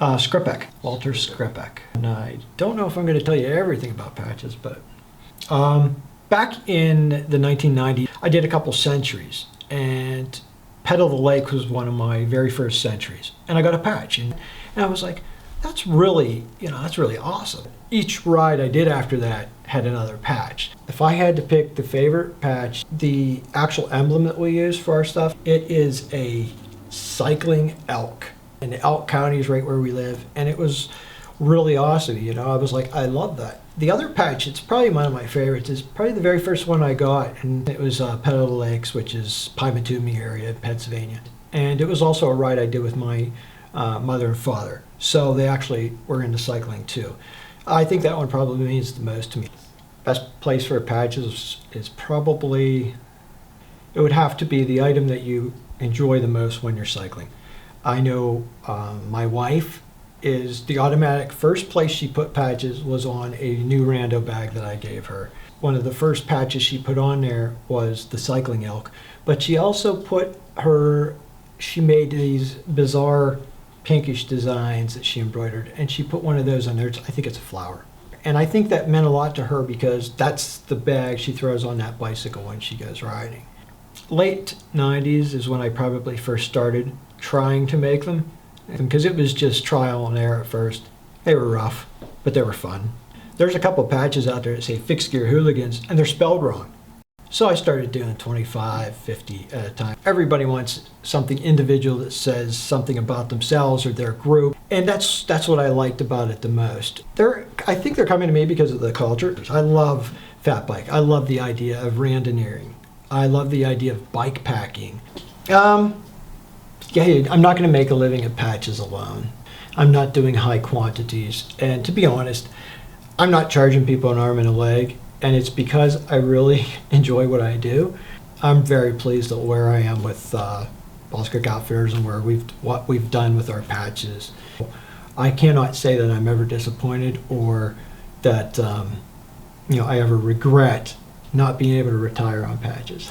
Skrzypek, Walter Skrzypek. And I don't know if I'm going to tell you everything about patches, but back in the 1990s, I did a couple centuries, and Pedal the Lake was one of my very first centuries. And I got a patch, and I was like, that's really awesome. Each ride I did after that had another patch. If I had to pick the favorite patch, the actual emblem that we use for our stuff, it is a cycling elk. And Elk County is right where we live, and it was really awesome. I was like, I love that. The other patch, it's probably one of my favorites, is probably the very first one I got, and it was Pedal the Lakes, which is Pymatumi area, Pennsylvania. And it was also a ride I did with my mother and father, so they actually were into cycling too. I think that one probably means the most to me. Best place for patches is probably, it would have to be the item that you enjoy the most when you're cycling. I know my wife is the automatic first place she put patches was on a new rando bag that I gave her. One of the first patches she put on there was the cycling elk, but she also she made these bizarre pinkish designs that she embroidered, and she put one of those on there. I think it's a flower. And I think that meant a lot to her because that's the bag she throws on that bicycle when she goes riding. Late 90s is when I probably first started trying to make them, because it was just trial and error at first. They were rough, but they were fun. There's a couple patches out there that say Fixed Gear Hooligans, and they're spelled wrong. So I started doing 25, 50 at a time. Everybody wants something individual that says something about themselves or their group, and that's what I liked about it the most. I think they're coming to me because of the culture. I love fat bike. I love the idea of randonneuring. I love the idea of bike packing. I'm not going to make a living at patches alone. I'm not doing high quantities, and to be honest, I'm not charging people an arm and a leg, and it's because I really enjoy what I do. I'm very pleased at where I am with Ball Creek Outfitters and what we've done with our patches. I cannot say that I'm ever disappointed or that I ever regret not being able to retire on patches.